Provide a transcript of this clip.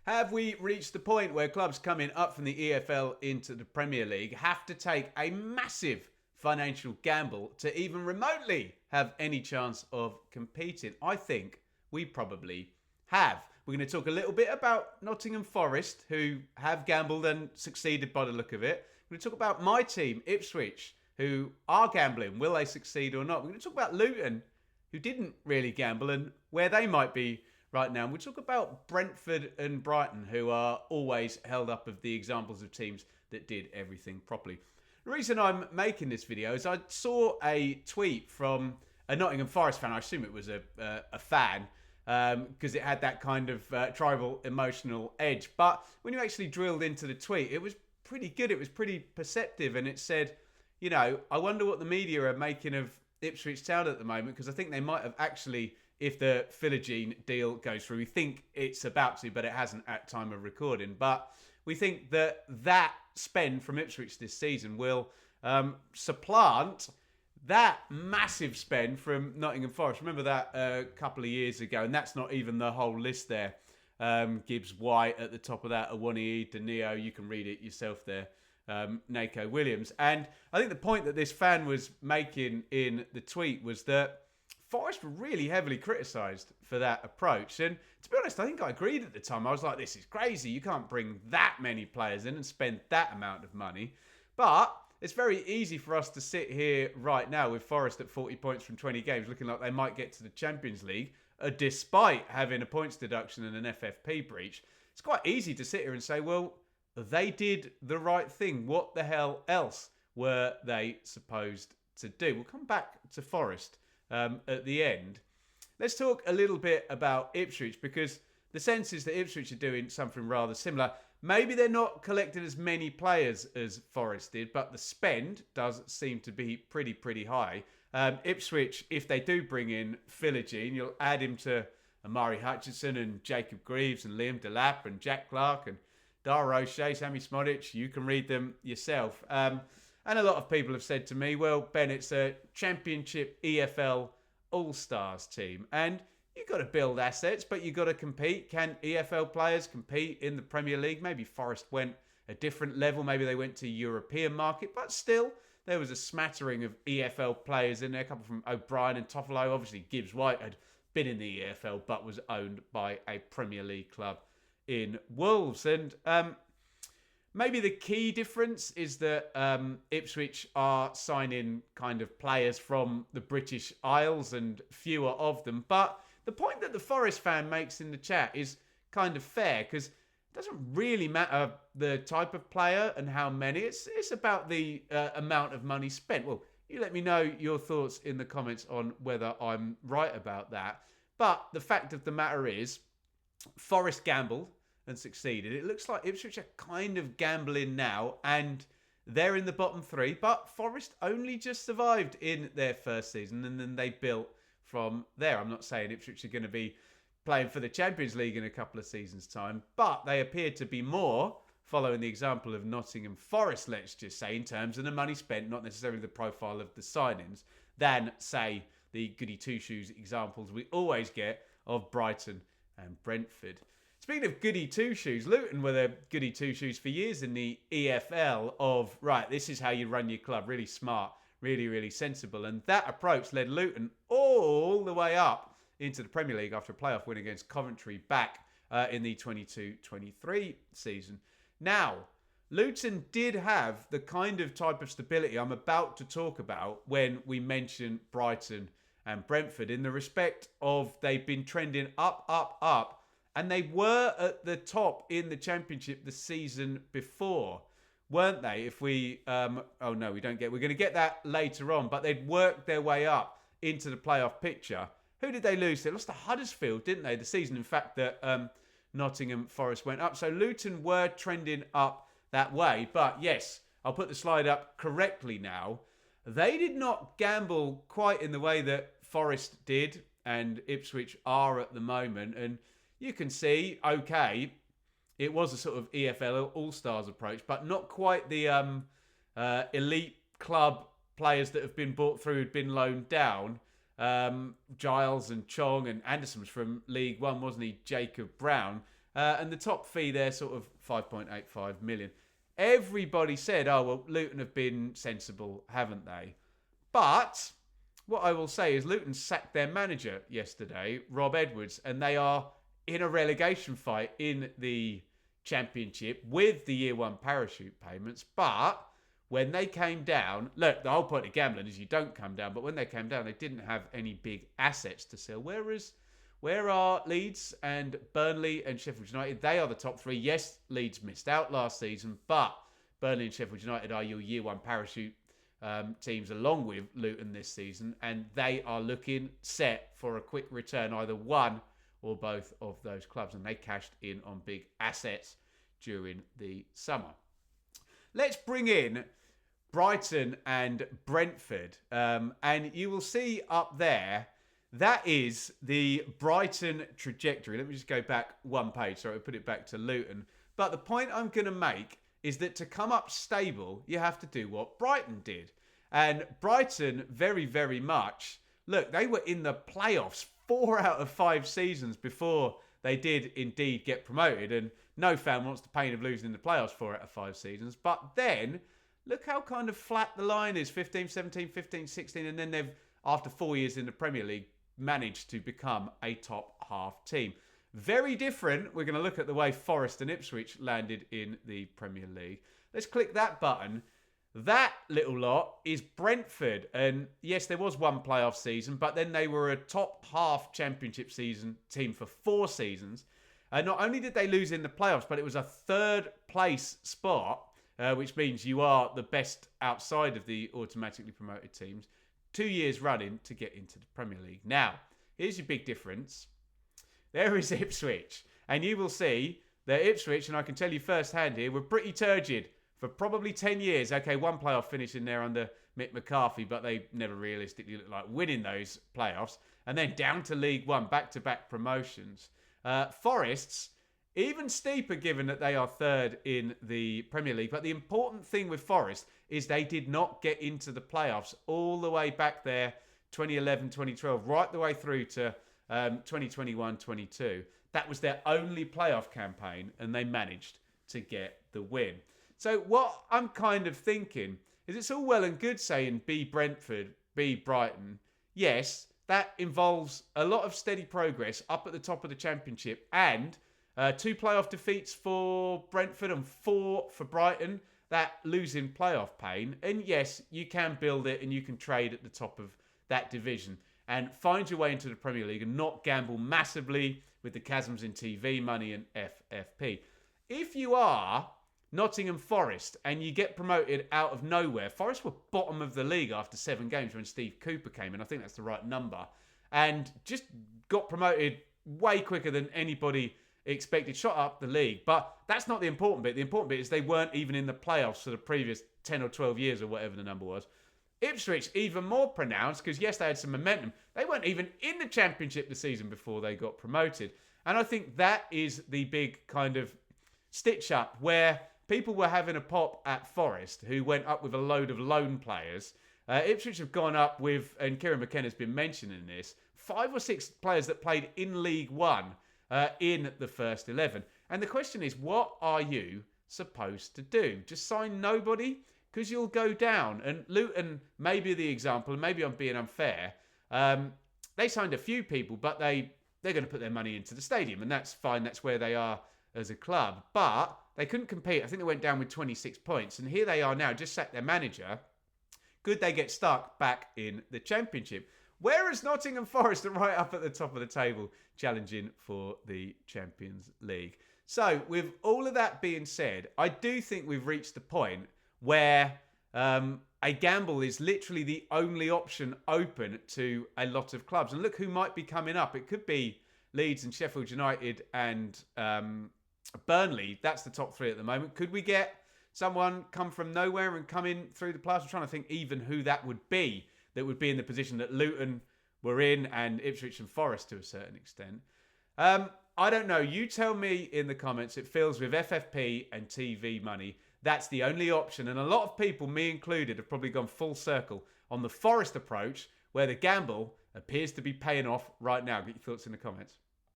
Have we reached the point where clubs coming up from the EFL into the Premier League have to take a massive financial gamble to even remotely have any chance of competing? I think we probably have. We're going to talk a little bit about Nottingham Forest, who have gambled and succeeded by the look of it. We're going to talk about my team, Ipswich, who are gambling. Will they succeed or not? We're going to talk about Luton, who didn't really gamble, and where they might be right now. And we'll talk about Brentford and Brighton, who are always held up of the examples of teams that did everything properly. The reason I'm making this video is I saw a tweet from a Nottingham Forest fan. I assume it was a fan, because it had that kind of tribal emotional edge. But when you actually drilled into the tweet, it was pretty good. It was pretty perceptive, and it said, you know, I wonder what the media are making of Ipswich Town at the moment, because I think they might have actually, if the Ferjani deal goes through, we think it's about to, but it hasn't at time of recording. But we think that spend from Ipswich this season will supplant that massive spend from Nottingham Forest. Remember that a couple of years ago, and that's not even the whole list there. Gibbs White at the top of that, Awoniyi, Danilo, you can read it yourself there. Nako Williams. And I think the point that this fan was making in the tweet was that Forest were really heavily criticised for that approach. And to be honest, I think I agreed at the time. I was like, this is crazy. You can't bring that many players in and spend that amount of money. But it's very easy for us to sit here right now with Forest at 40 points from 20 games, looking like they might get to the Champions League, despite having a points deduction and an FFP breach. It's quite easy to sit here and say, well, they did the right thing. What the hell else were they supposed to do? We'll come back to Forest at the end. Let's talk a little bit about Ipswich, because the sense is that Ipswich are doing something rather similar. Maybe they're not collecting as many players as Forest did, but the spend does seem to be pretty high. Ipswich, if they do bring in Ferjani, you'll add him to Amari Hutchinson and Jacob Greaves and Liam Delap and Jack Clark and Dara O'Shea, Sammy Smodic. You can read them yourself. And a lot of people have said to me, well, Ben, it's a Championship EFL All-Stars team. And you've got to build assets, but you've got to compete. Can EFL players compete in the Premier League? Maybe Forest went a different level. Maybe they went to European market. But still, there was a smattering of EFL players in there. A couple from O'Brien and Toffolo. Obviously, Gibbs White had been in the EFL, but was owned by a Premier League club in Wolves. And maybe the key difference is that Ipswich are signing kind of players from the British Isles and fewer of them. But the point that the Forest fan makes in the chat is kind of fair, because it doesn't really matter the type of player and how many. It's about the amount of money spent. Well, you let me know your thoughts in the comments on whether I'm right about that. But the fact of the matter is, Forest gambled and succeeded. It looks like Ipswich are kind of gambling now, and they're in the bottom three. But Forest only just survived in their first season, and then they built from there. I'm not saying Ipswich are going to be playing for the Champions League in a couple of seasons' time, but they appear to be more following the example of Nottingham Forest, let's just say, in terms of the money spent, not necessarily the profile of the signings, than, say, the goody two-shoes examples we always get of Brighton and Brentford. Speaking of goody two-shoes, Luton were the goody two-shoes for years in the EFL of, right, this is how you run your club, really smart, really sensible. And that approach led Luton all the way up into the Premier League after a playoff win against Coventry back in the 22-23 season. Now, Luton did have the kind of type of stability I'm about to talk about when we mention Brighton and Brentford, in the respect of they've been trending up, and they were at the top in the Championship the season before, weren't they? If we, oh no, we're going to get that later on, but they'd worked their way up into the playoff picture. Who did they lose? They lost to Huddersfield, didn't they? The season, in fact, that Nottingham Forest went up. So Luton were trending up that way. But yes, I'll put the slide up correctly now. They did not gamble quite in the way that Forest did and Ipswich are at the moment. And you can see, okay, it was a sort of EFL All-Stars approach, but not quite the elite club players that have been brought through, had been loaned down. Giles and Chong and Anderson was from League One, wasn't he? Jacob Brown. And the top fee there, sort of 5.85 million. Everybody said, oh, well, Luton have been sensible, haven't they? But what I will say is Luton sacked their manager yesterday, Rob Edwards, and they are in a relegation fight in the Championship with the year one parachute payments. But when they came down, look, the whole point of gambling is you don't come down, but when they came down, they didn't have any big assets to sell. Where are Leeds and Burnley and Sheffield United? They are the top three. Yes, Leeds missed out last season, but Burnley and Sheffield United are your year one parachute teams along with Luton this season, and they are looking set for a quick return, either one or both of those clubs, and they cashed in on big assets during the summer. Let's bring in Brighton and Brentford, and you will see up there, that is the Brighton trajectory. Let me just go back one page. Sorry, I'll put it back to Luton. But the point I'm going to make is that to come up stable, you have to do what Brighton did. And Brighton, very, very much, look, they were in the playoffs 4 out of 5 seasons before they did indeed get promoted. And no fan wants the pain of losing in the playoffs 4 out of 5 seasons. But then, look how kind of flat the line is. 15, 17, 15, 16. And then they've, after 4 years in the Premier League, managed to become a top half team. Very different. We're going to look at the way Forest and Ipswich landed in the Premier League. Let's click that button. That little lot is Brentford. And yes, there was one playoff season, but then they were a top half championship season team for 4 seasons. And not only did they lose in the playoffs, but it was a 3rd place spot, which means you are the best outside of the automatically promoted teams. 2 years running to get into the Premier League. Now, here's your big difference. There is Ipswich. And you will see that Ipswich, and I can tell you firsthand here, were pretty turgid for probably 10 years. Okay, one playoff finish in there under Mick McCarthy, but they never realistically looked like winning those playoffs. And then down to League One, back-to-back promotions. Forest's even steeper given that they are 3rd in the Premier League. But the important thing with Forest is they did not get into the playoffs all the way back there, 2011, 2012, right the way through to 2021, 22. That was their only playoff campaign, and they managed to get the win. So what I'm kind of thinking is it's all well and good saying be Brentford, be Brighton. Yes, that involves a lot of steady progress up at the top of the Championship and 2 playoff defeats for Brentford and 4 for Brighton. That losing playoff pain. And yes, you can build it and you can trade at the top of that division and find your way into the Premier League and not gamble massively with the chasms in TV money and FFP. If you are Nottingham Forest and you get promoted out of nowhere, Forest were bottom of the league after 7 games when Steve Cooper came in. I think that's the right number. And just got promoted way quicker than anybody expected, shot up the league. But that's not the important bit. The important bit is they weren't even in the playoffs for the previous 10 or 12 years or whatever the number was. Ipswich, even more pronounced, because yes, they had some momentum. They weren't even in the Championship the season before they got promoted. And I think that is the big kind of stitch up where people were having a pop at Forest, who went up with a load of loan players. Ipswich have gone up with, and Kieran McKenna's been mentioning this, 5 or 6 players that played in League One in the first 11. And the question is, what are you supposed to do? Just sign nobody? Because you'll go down. And Luton may be the example, and maybe I'm being unfair. They signed a few people, but they're going to put their money into the stadium, and that's fine. That's where they are as a club. But they couldn't compete. I think they went down with 26 points. And here they are now, just sacked their manager. Could they get stuck back in the Championship? Whereas Nottingham Forest are right up at the top of the table, challenging for the Champions League. So, with all of that being said, I do think we've reached the point where a gamble is literally the only option open to a lot of clubs. And look who might be coming up. It could be Leeds and Sheffield United and Burnley. That's the top 3 at the moment. Could we get someone come from nowhere and come in through the playoffs? I'm trying to think even who that would be in the position that Luton were in, and Ipswich and Forest to a certain extent. I don't know. You tell me in the comments. It feels with FFP and TV money, that's the only option. And a lot of people, me included, have probably gone full circle on the Forest approach, where the gamble appears to be paying off right now. Get your thoughts in the comments.